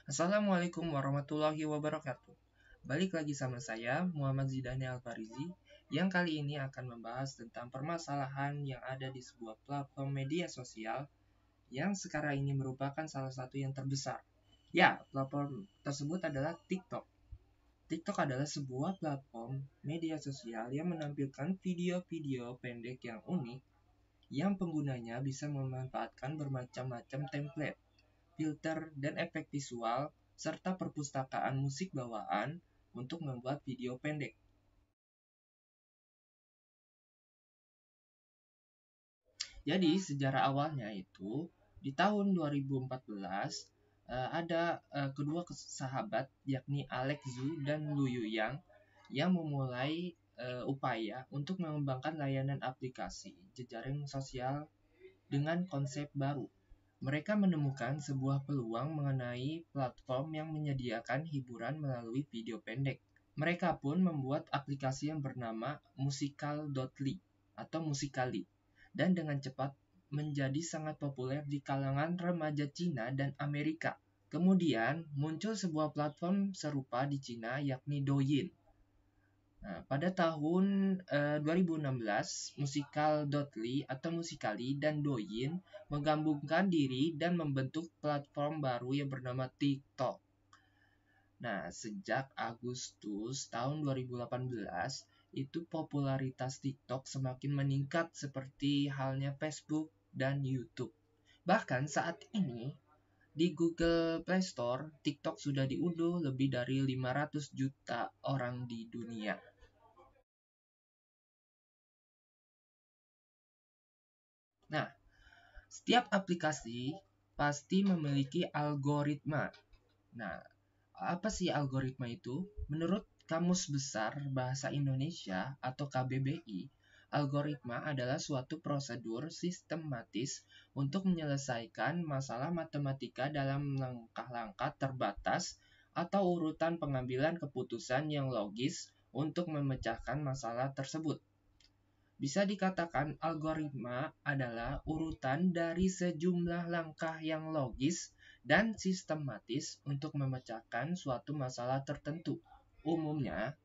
Assalamualaikum warahmatullahi wabarakatuh. Balik lagi sama saya, Muhammad Zidane Alfarizi, yang kali ini akan membahas tentang permasalahan yang ada di sebuah platform media sosial yang sekarang ini merupakan salah satu yang terbesar. Ya, platform tersebut adalah TikTok. TikTok adalah sebuah platform media sosial yang menampilkan video-video pendek yang unik yang penggunanya bisa memanfaatkan bermacam-macam template, filter, dan efek visual, serta perpustakaan musik bawaan untuk membuat video pendek. Jadi, sejarah awalnya itu di tahun 2014 ada kedua sahabat yakni Alex Zhu dan Lu Yuyang yang memulai upaya untuk mengembangkan layanan aplikasi jejaring sosial dengan konsep baru. Mereka menemukan sebuah peluang mengenai platform yang menyediakan hiburan melalui video pendek. Mereka pun membuat aplikasi yang bernama Musical.ly atau Musical.ly dan dengan cepat menjadi sangat populer di kalangan remaja Cina dan Amerika. Kemudian muncul sebuah platform serupa di Cina yakni Douyin. Nah, pada tahun 2016, Musical.ly atau Musical.ly dan Douyin menggabungkan diri dan membentuk platform baru yang bernama TikTok. Nah, sejak Agustus tahun 2018, itu popularitas TikTok semakin meningkat seperti halnya Facebook dan YouTube. Bahkan saat ini, di Google Play Store, TikTok sudah diunduh lebih dari 500 juta orang di dunia. Nah, setiap aplikasi pasti memiliki algoritma. Nah, apa sih algoritma itu? Menurut Kamus Besar Bahasa Indonesia atau KBBI, algoritma adalah suatu prosedur sistematis untuk menyelesaikan masalah matematika dalam langkah-langkah terbatas atau urutan pengambilan keputusan yang logis untuk memecahkan masalah tersebut. Bisa dikatakan algoritma adalah urutan dari sejumlah langkah yang logis dan sistematis untuk memecahkan suatu masalah tertentu. Umumnya,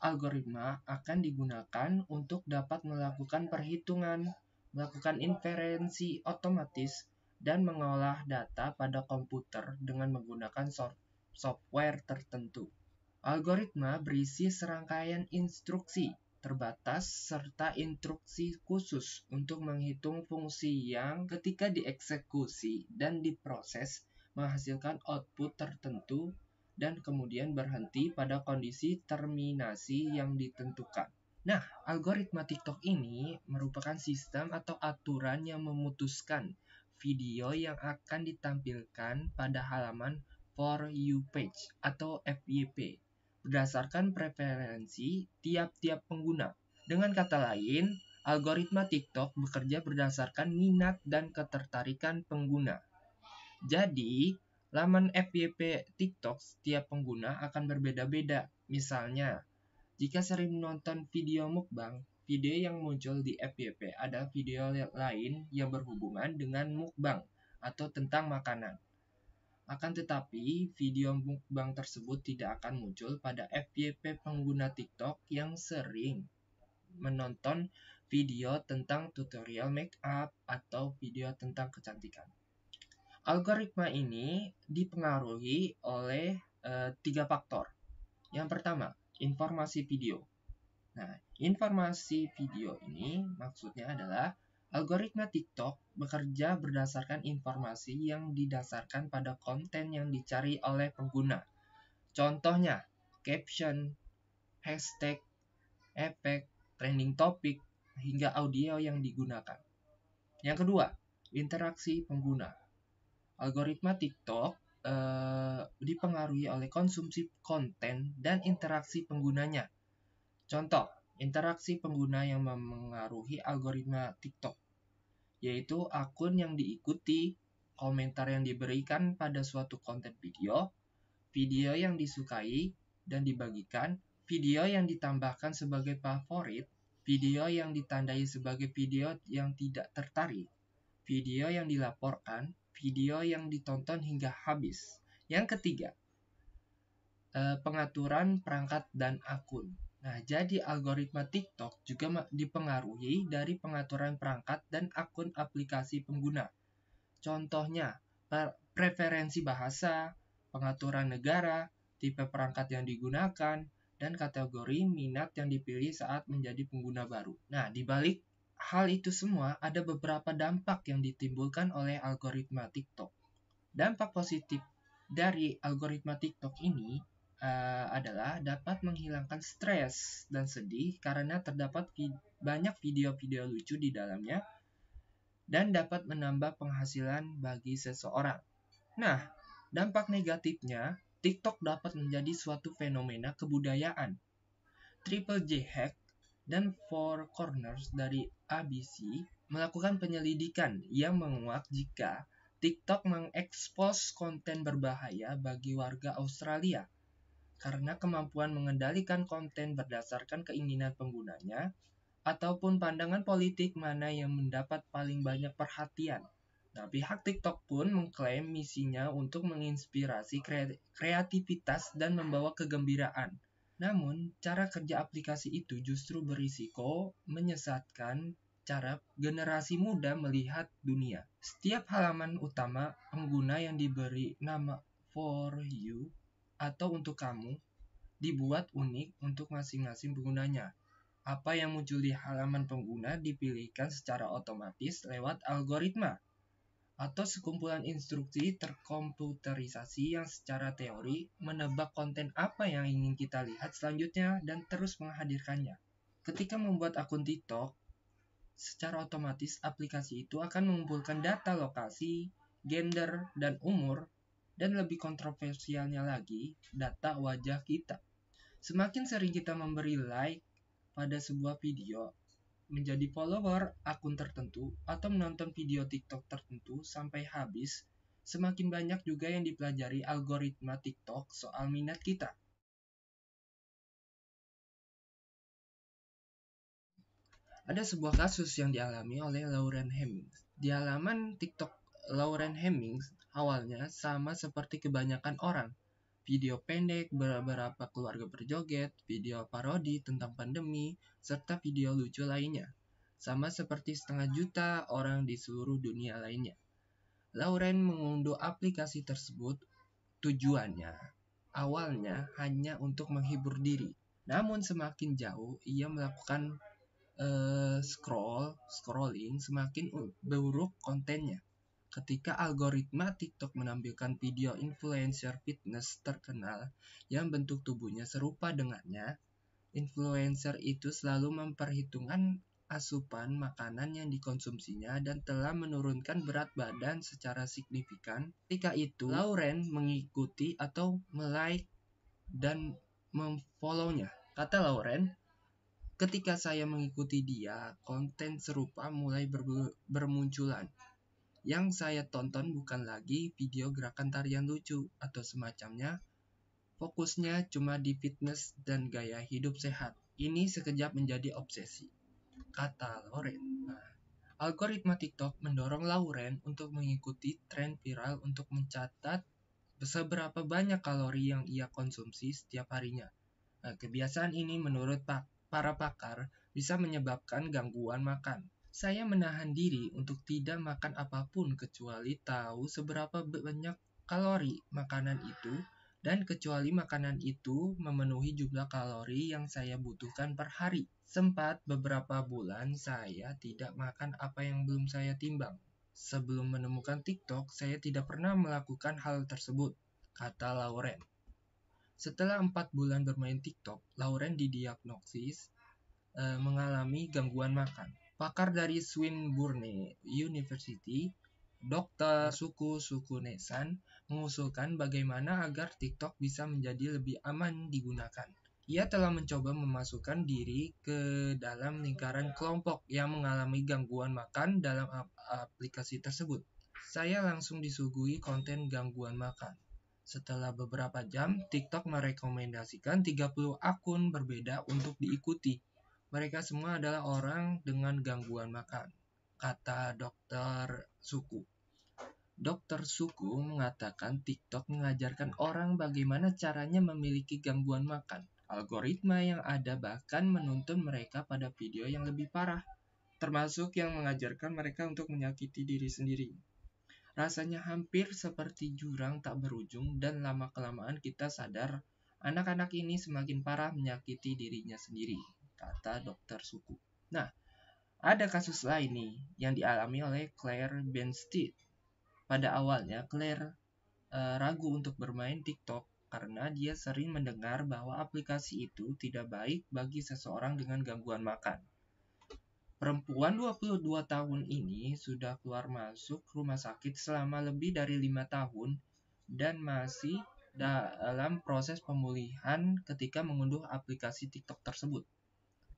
algoritma akan digunakan untuk dapat melakukan perhitungan, melakukan inferensi otomatis, dan mengolah data pada komputer dengan menggunakan software tertentu. Algoritma berisi serangkaian instruksi terbatas serta instruksi khusus untuk menghitung fungsi yang ketika dieksekusi dan diproses menghasilkan output tertentu dan kemudian berhenti pada kondisi terminasi yang ditentukan. Nah, algoritma TikTok ini merupakan sistem atau aturan yang memutuskan video yang akan ditampilkan pada halaman For You page atau FYP berdasarkan preferensi tiap-tiap pengguna. Dengan kata lain, algoritma TikTok bekerja berdasarkan minat dan ketertarikan pengguna. Jadi, laman FYP TikTok setiap pengguna akan berbeda-beda. Misalnya, jika sering menonton video mukbang, video yang muncul di FYP adalah video lain yang berhubungan dengan mukbang atau tentang makanan. Akan tetapi, video mukbang tersebut tidak akan muncul pada FYP pengguna TikTok yang sering menonton video tentang tutorial make up atau video tentang kecantikan. Algoritma ini dipengaruhi oleh 3 faktor. Yang pertama, informasi video. Nah, informasi video ini maksudnya adalah algoritma TikTok bekerja berdasarkan informasi yang didasarkan pada konten yang dicari oleh pengguna. Contohnya, caption, hashtag, efek, trending topic, hingga audio yang digunakan. Yang kedua, interaksi pengguna. Algoritma TikTok dipengaruhi oleh konsumsi konten dan interaksi penggunanya. Contoh, interaksi pengguna yang memengaruhi algoritma TikTok, yaitu akun yang diikuti, komentar yang diberikan pada suatu konten video, video yang disukai dan dibagikan, video yang ditambahkan sebagai favorit, video yang ditandai sebagai video yang tidak tertarik, video yang dilaporkan, video yang ditonton hingga habis. Yang ketiga, pengaturan perangkat dan akun. Nah, jadi algoritma TikTok juga dipengaruhi dari pengaturan perangkat dan akun aplikasi pengguna. Contohnya, preferensi bahasa, pengaturan negara, tipe perangkat yang digunakan, dan kategori minat yang dipilih saat menjadi pengguna baru. Nah, di balik hal itu semua, ada beberapa dampak yang ditimbulkan oleh algoritma TikTok. Dampak positif dari algoritma TikTok ini adalah dapat menghilangkan stres dan sedih karena terdapat banyak video-video lucu di dalamnya dan dapat menambah penghasilan bagi seseorang. Nah, dampak negatifnya, TikTok dapat menjadi suatu fenomena kebudayaan. Triple J Hack dan Four Corners dari ABC melakukan penyelidikan yang menguak jika TikTok mengekspos konten berbahaya bagi warga Australia karena kemampuan mengendalikan konten berdasarkan keinginan penggunanya ataupun pandangan politik mana yang mendapat paling banyak perhatian. Nah, pihak TikTok pun mengklaim misinya untuk menginspirasi kreativitas dan membawa kegembiraan. Namun, cara kerja aplikasi itu justru berisiko menyesatkan cara generasi muda melihat dunia. Setiap halaman utama pengguna yang diberi nama For You atau untuk kamu dibuat unik untuk masing-masing penggunanya. Apa yang muncul di halaman pengguna dipilihkan secara otomatis lewat algoritma atau sekumpulan instruksi terkomputerisasi yang secara teori menebak konten apa yang ingin kita lihat selanjutnya dan terus menghadirkannya. Ketika membuat akun TikTok, secara otomatis aplikasi itu akan mengumpulkan data lokasi, gender, dan umur, dan lebih kontroversialnya lagi, data wajah kita. Semakin sering kita memberi like pada sebuah video, menjadi follower akun tertentu, atau menonton video TikTok tertentu sampai habis, semakin banyak juga yang dipelajari algoritma TikTok soal minat kita. Ada sebuah kasus yang dialami oleh Lauren Hemmings. Di halaman TikTok Lauren Hemmings awalnya sama seperti kebanyakan orang. Video pendek beberapa keluarga berjoget, video parodi tentang pandemi, serta video lucu lainnya. Sama seperti 500 juta orang di seluruh dunia lainnya. Lauren mengunduh aplikasi tersebut tujuannya awalnya hanya untuk menghibur diri. Namun semakin jauh ia melakukan scrolling, semakin buruk kontennya. Ketika algoritma TikTok menampilkan video influencer fitness terkenal yang bentuk tubuhnya serupa dengannya, influencer itu selalu memperhitungkan asupan makanan yang dikonsumsinya dan telah menurunkan berat badan secara signifikan. Ketika itu, Lauren mengikuti atau like dan memfollownya. Kata Lauren, ketika saya mengikuti dia, konten serupa mulai bermunculan. Yang saya tonton bukan lagi video gerakan tarian lucu atau semacamnya. Fokusnya cuma di fitness dan gaya hidup sehat. Ini sekejap menjadi obsesi, kata Lauren. Nah, algoritma TikTok mendorong Lauren untuk mengikuti tren viral untuk mencatat seberapa banyak kalori yang ia konsumsi setiap harinya. Nah, kebiasaan ini menurut para pakar bisa menyebabkan gangguan makan. Saya menahan diri untuk tidak makan apapun kecuali tahu seberapa banyak kalori makanan itu dan kecuali makanan itu memenuhi jumlah kalori yang saya butuhkan per hari. Sempat beberapa bulan saya tidak makan apa yang belum saya timbang. Sebelum menemukan TikTok, saya tidak pernah melakukan hal tersebut, kata Lauren. Setelah 4 bulan bermain TikTok, Lauren didiagnosis mengalami gangguan makan. Pakar dari Swinburne University, Dr. Suku Nesan, mengusulkan bagaimana agar TikTok bisa menjadi lebih aman digunakan. Ia telah mencoba memasukkan diri ke dalam lingkaran kelompok yang mengalami gangguan makan dalam aplikasi tersebut. Saya langsung disuguhi konten gangguan makan. Setelah beberapa jam, TikTok merekomendasikan 30 akun berbeda untuk diikuti. Mereka semua adalah orang dengan gangguan makan, kata Dr. Suku. Dr. Suku mengatakan TikTok mengajarkan orang bagaimana caranya memiliki gangguan makan. Algoritma yang ada bahkan menuntun mereka pada video yang lebih parah, termasuk yang mengajarkan mereka untuk menyakiti diri sendiri. Rasanya hampir seperti jurang tak berujung dan lama-kelamaan kita sadar anak-anak ini semakin parah menyakiti dirinya sendiri, kata Dr. Suku. Nah, ada kasus lain nih yang dialami oleh Claire Benstead. Pada awalnya, Claire ragu untuk bermain TikTok karena dia sering mendengar bahwa aplikasi itu tidak baik bagi seseorang dengan gangguan makan. Perempuan 22 tahun ini sudah keluar masuk rumah sakit selama lebih dari 5 tahun dan masih dalam proses pemulihan ketika mengunduh aplikasi TikTok tersebut.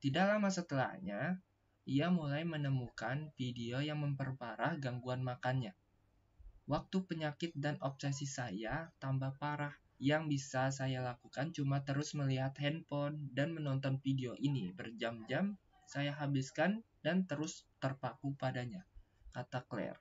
Tidak lama setelahnya, ia mulai menemukan video yang memperparah gangguan makannya. Waktu penyakit dan obsesi saya tambah parah. Yang bisa saya lakukan cuma terus melihat handphone dan menonton video ini berjam-jam saya habiskan dan terus terpaku padanya, kata Claire.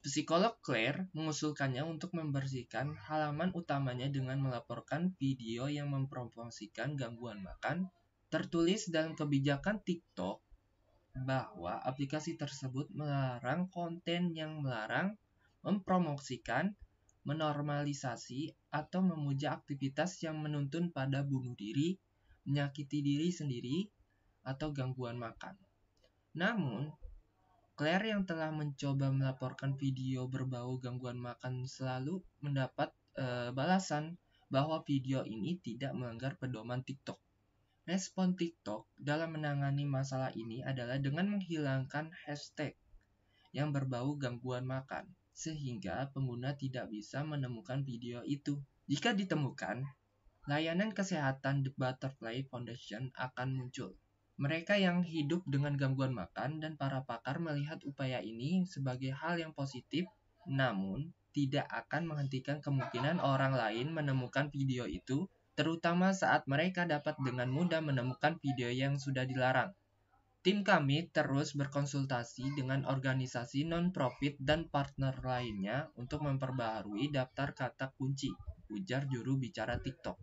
Psikolog Claire mengusulkannya untuk membersihkan halaman utamanya dengan melaporkan video yang mempromosikan gangguan makan. Tertulis dalam kebijakan TikTok bahwa aplikasi tersebut melarang konten yang melarang, mempromosikan, menormalisasi, atau memuja aktivitas yang menuntun pada bunuh diri, menyakiti diri sendiri, atau gangguan makan. Namun, Claire yang telah mencoba melaporkan video berbau gangguan makan selalu mendapat balasan bahwa video ini tidak melanggar pedoman TikTok. Respon TikTok dalam menangani masalah ini adalah dengan menghilangkan hashtag yang berbau gangguan makan, sehingga pengguna tidak bisa menemukan video itu. Jika ditemukan, layanan kesehatan The Butterfly Foundation akan muncul. Mereka yang hidup dengan gangguan makan dan para pakar melihat upaya ini sebagai hal yang positif, namun tidak akan menghentikan kemungkinan orang lain menemukan video itu, terutama saat mereka dapat dengan mudah menemukan video yang sudah dilarang. Tim kami terus berkonsultasi dengan organisasi non-profit dan partner lainnya untuk memperbaharui daftar kata kunci, ujar juru bicara TikTok.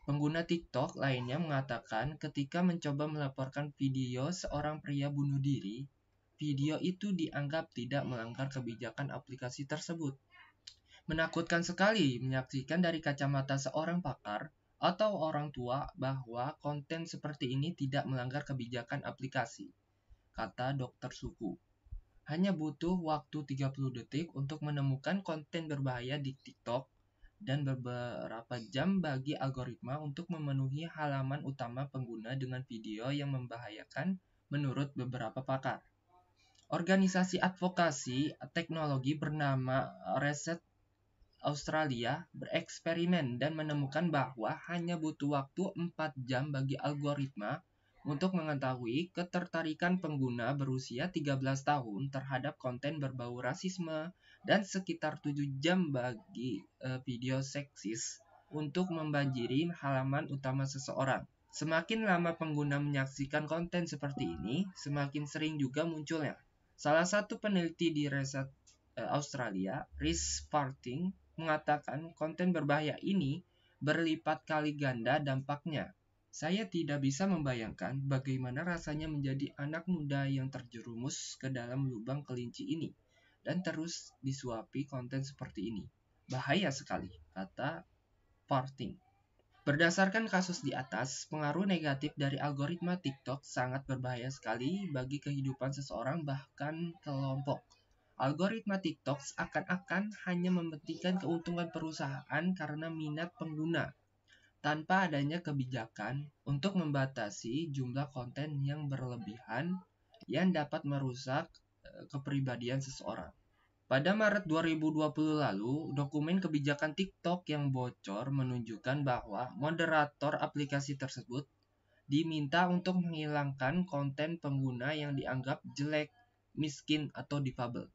Pengguna TikTok lainnya mengatakan ketika mencoba melaporkan video seorang pria bunuh diri, video itu dianggap tidak melanggar kebijakan aplikasi tersebut. Menakutkan sekali menyaksikan dari kacamata seorang pakar atau orang tua bahwa konten seperti ini tidak melanggar kebijakan aplikasi, kata Dr. Suku. Hanya butuh waktu 30 detik untuk menemukan konten berbahaya di TikTok dan beberapa jam bagi algoritma untuk memenuhi halaman utama pengguna dengan video yang membahayakan menurut beberapa pakar. Organisasi advokasi teknologi bernama Reset Australia bereksperimen dan menemukan bahwa hanya butuh waktu 4 jam bagi algoritma untuk mengetahui ketertarikan pengguna berusia 13 tahun terhadap konten berbau rasisme dan sekitar 7 jam bagi video seksis untuk membanjiri halaman utama seseorang. Semakin lama pengguna menyaksikan konten seperti ini, semakin sering juga munculnya. Salah satu peneliti di Reset Australia, Rhys Farthing, mengatakan konten berbahaya ini berlipat kali ganda dampaknya. Saya tidak bisa membayangkan bagaimana rasanya menjadi anak muda yang terjerumus ke dalam lubang kelinci ini dan terus disuapi konten seperti ini. Bahaya sekali, kata Farthing. Berdasarkan kasus di atas, pengaruh negatif dari algoritma TikTok sangat berbahaya sekali bagi kehidupan seseorang bahkan kelompok. Algoritma TikTok seakan-akan hanya mementingkan keuntungan perusahaan karena minat pengguna, tanpa adanya kebijakan untuk membatasi jumlah konten yang berlebihan yang dapat merusak kepribadian seseorang. Pada Maret 2020 lalu, dokumen kebijakan TikTok yang bocor menunjukkan bahwa moderator aplikasi tersebut diminta untuk menghilangkan konten pengguna yang dianggap jelek, miskin, atau difabel.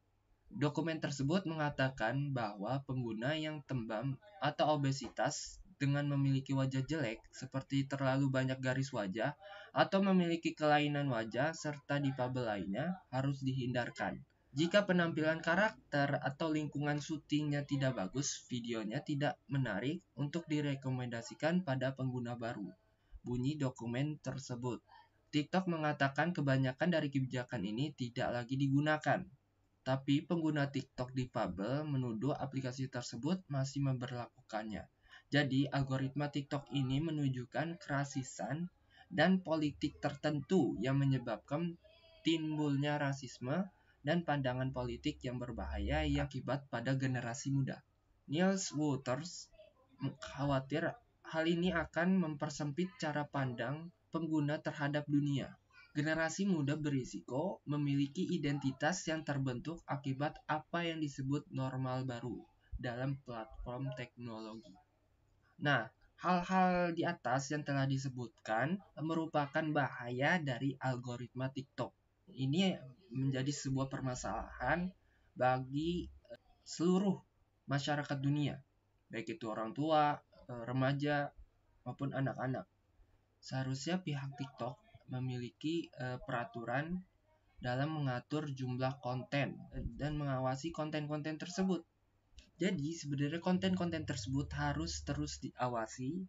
Dokumen tersebut mengatakan bahwa pengguna yang tembam atau obesitas dengan memiliki wajah jelek seperti terlalu banyak garis wajah atau memiliki kelainan wajah serta difabel lainnya harus dihindarkan. Jika penampilan karakter atau lingkungan syutingnya tidak bagus, videonya tidak menarik untuk direkomendasikan pada pengguna baru. Bunyi dokumen tersebut. TikTok mengatakan kebanyakan dari kebijakan ini tidak lagi digunakan. Tapi pengguna TikTok difabel menuduh aplikasi tersebut masih memberlakukannya. Jadi, algoritma TikTok ini menunjukkan kerasisan dan politik tertentu yang menyebabkan timbulnya rasisme dan pandangan politik yang berbahaya yang akibat pada generasi muda. Niels Wouters khawatir hal ini akan mempersempit cara pandang pengguna terhadap dunia. Generasi muda berisiko memiliki identitas yang terbentuk akibat apa yang disebut normal baru dalam platform teknologi. Nah, hal-hal di atas yang telah disebutkan merupakan bahaya dari algoritma TikTok. Ini menjadi sebuah permasalahan bagi seluruh masyarakat dunia, baik itu orang tua, remaja, maupun anak-anak. Seharusnya pihak TikTok memiliki peraturan dalam mengatur jumlah konten dan mengawasi konten-konten tersebut. Jadi sebenarnya konten-konten tersebut harus terus diawasi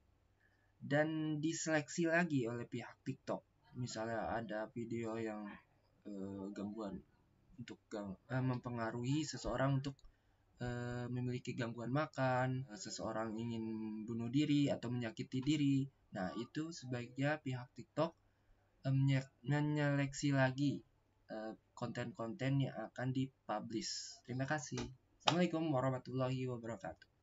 dan diseleksi lagi oleh pihak TikTok. Misalnya ada video yang gangguan untuk mempengaruhi seseorang untuk memiliki gangguan makan, seseorang ingin bunuh diri atau menyakiti diri. Nah, itu sebaiknya pihak TikTok menyeleksi lagi konten-konten yang akan dipublish. Terima kasih. Assalamualaikum warahmatullahi wabarakatuh.